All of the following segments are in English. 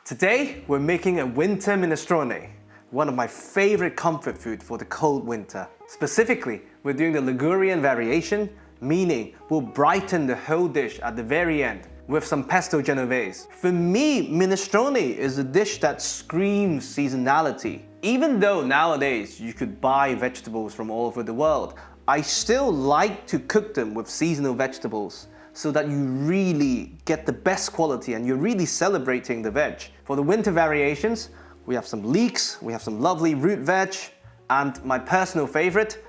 Today, we're making a winter minestrone, one of my favorite comfort food for the cold winter. Specifically, we're doing the Ligurian variation, meaning we'll brighten the whole dish at the very end with some pesto genovese. For me, minestrone is a dish that screams seasonality. Even though nowadays you could buy vegetables from all over the world, I still like to cook them with seasonal vegetables so that you really get the best quality and you're really celebrating the veg. For the winter variations, we have some leeks, we have some lovely root veg, and my personal favorite,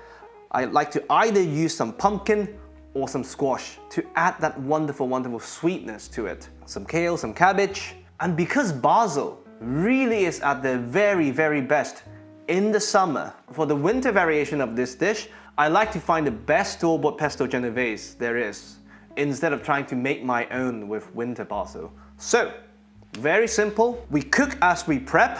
I like to either use some pumpkin or some squash to add that wonderful, wonderful sweetness to it. Some kale, some cabbage. And because basil really is at the very, very best in the summer, for the winter variation of this dish, I like to find the best store-bought pesto genovese there is, instead of trying to make my own with winter basil. So, very simple. We cook as we prep,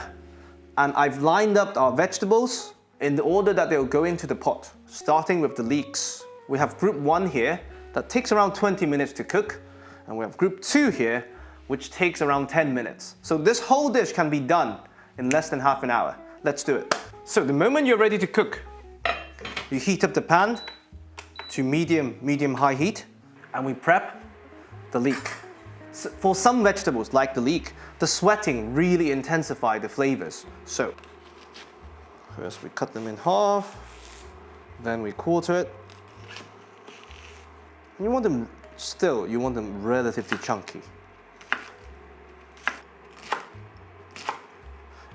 and I've lined up our vegetables in the order that they'll go into the pot, starting with the leeks. We have group 1 here, that takes around 20 minutes to cook, and we have group 2 here, which takes around 10 minutes. So this whole dish can be done in less than half an hour. Let's do it. So the moment you're ready to cook, you heat up the pan to medium-high heat, and we prep the leek. So for some vegetables, like the leek, the sweating really intensifies the flavors. So first we cut them in half, then we quarter it. You want them relatively chunky.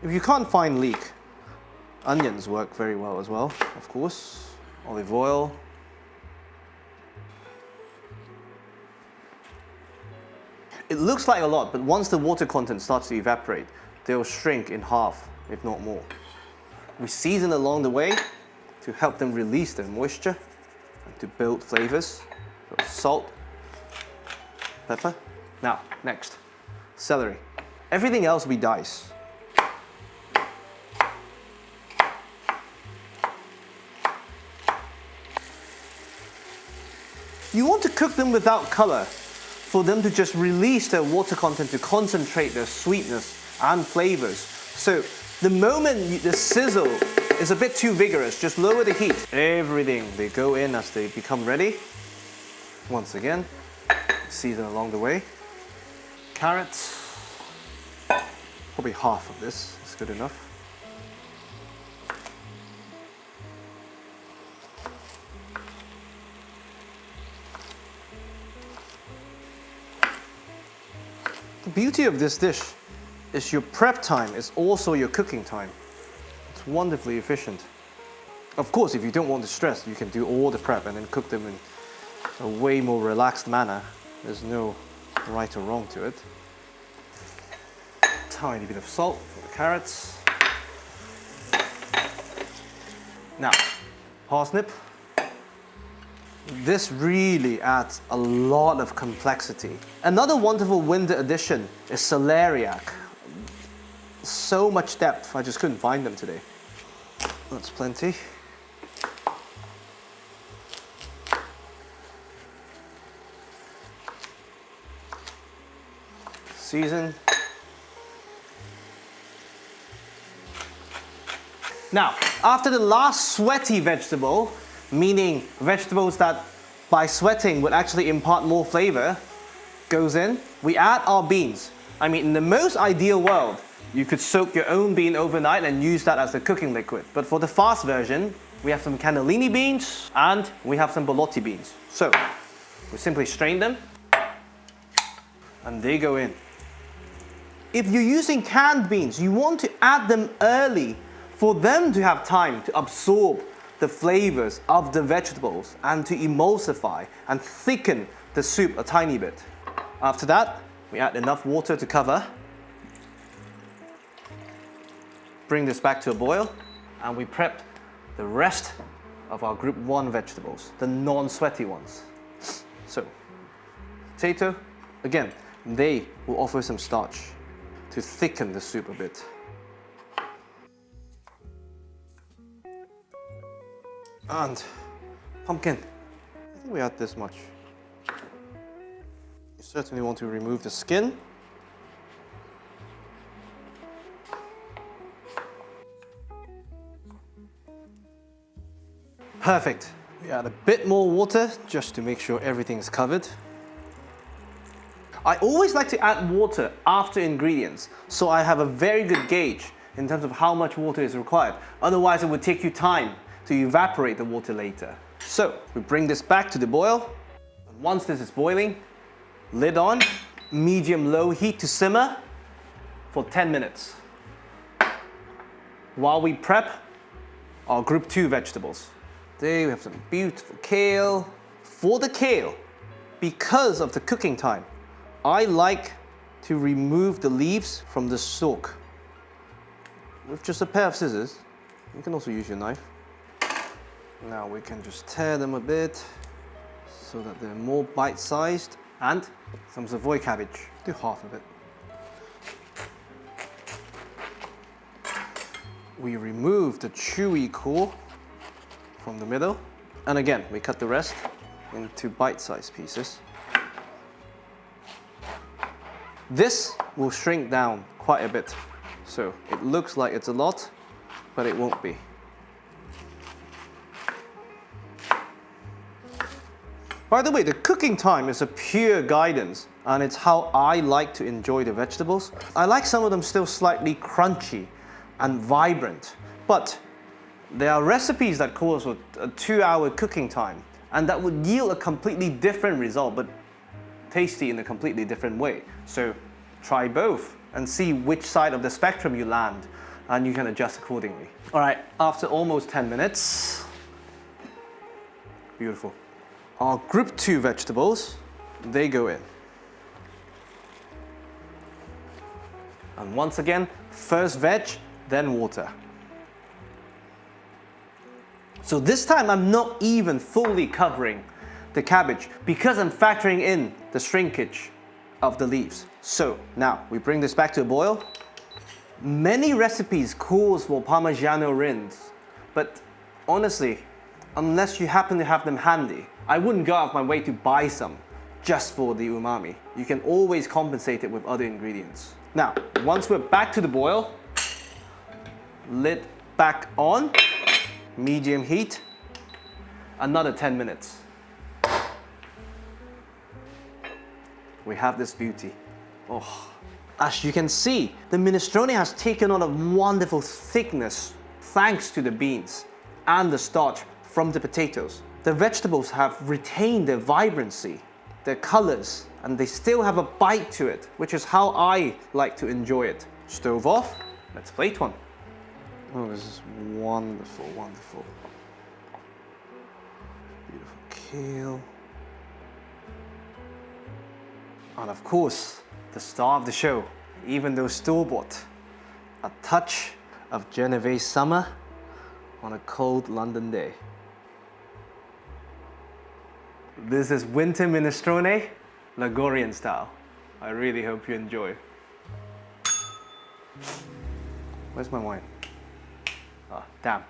If you can't find leek, onions work very well as well, of course. Olive oil. It looks like a lot, but once the water content starts to evaporate, they'll shrink in half, if not more. We season along the way to help them release their moisture and to build flavors. So salt, pepper. Now, next, celery. Everything else we dice. You want to cook them without color, for them to just release their water content to concentrate their sweetness and flavors. So the moment the sizzle is a bit too vigorous, just lower the heat. Everything, they go in as they become ready. Once again, season along the way. Carrots, probably half of this is good enough. The beauty of this dish is your prep time is also your cooking time. It's wonderfully efficient. Of course, if you don't want to stress, you can do all the prep and then cook them in a way more relaxed manner. There's no right or wrong to it. Tiny bit of salt for the carrots. Now, parsnip. This really adds a lot of complexity. Another wonderful winter addition is celeriac. So much depth, I just couldn't find them today. That's plenty. Season. Now, after the last sweaty vegetable, meaning vegetables that by sweating would actually impart more flavor, goes in, we add our beans. I mean, in the most ideal world, you could soak your own bean overnight and use that as a cooking liquid. But for the fast version, we have some cannellini beans and we have some borlotti beans. So, we simply strain them and they go in. If you're using canned beans, you want to add them early for them to have time to absorb the flavors of the vegetables and to emulsify and thicken the soup a tiny bit. After that, we add enough water to cover. Bring this back to a boil, and we prep the rest of our group 1 vegetables, the non-sweaty ones. So, potato, again, they will offer some starch to thicken the soup a bit. And pumpkin. I think we add this much. You certainly want to remove the skin. Perfect. We add a bit more water just to make sure everything is covered. I always like to add water after ingredients, so I have a very good gauge in terms of how much water is required. Otherwise, it would take you time to evaporate the water later. So we bring this back to the boil. Once this is boiling, lid on, medium-low heat to simmer for 10 minutes. While we prep our group 2 vegetables. Today we have some beautiful kale. For the kale, because of the cooking time, I like to remove the leaves from the stalk with just a pair of scissors. You can also use your knife. Now we can just tear them a bit so that they're more bite-sized, and some Savoy cabbage. Do half of it. We remove the chewy core from the middle, and again we cut the rest into bite-sized pieces. This will shrink down quite a bit, so it looks like it's a lot, but it won't be. By the way, the cooking time is a pure guidance, and it's how I like to enjoy the vegetables. I like some of them still slightly crunchy and vibrant, but there are recipes that call for a 2-hour cooking time, and that would yield a completely different result, but tasty in a completely different way. So try both and see which side of the spectrum you land, and you can adjust accordingly. All right, after almost 10 minutes, beautiful. Our group 2 vegetables, they go in. And once again, first veg, then water. So this time I'm not even fully covering the cabbage because I'm factoring in the shrinkage of the leaves. So now we bring this back to a boil. Many recipes call for Parmigiano rinds, but honestly, unless you happen to have them handy, I wouldn't go out of my way to buy some just for the umami. You can always compensate it with other ingredients. Now, once we're back to the boil, lid back on, medium heat, another 10 minutes. We have this beauty. Oh. As you can see, the minestrone has taken on a wonderful thickness thanks to the beans and the starch from the potatoes. The vegetables have retained their vibrancy, their colors, and they still have a bite to it, which is how I like to enjoy it. Stove off, let's plate one. Oh, this is wonderful, wonderful. Beautiful kale. And of course, the star of the show, even though store-bought, a touch of Genovese summer on a cold London day. This is winter minestrone, Ligurian style. I really hope you enjoy. Where's my wine? Ah, damn.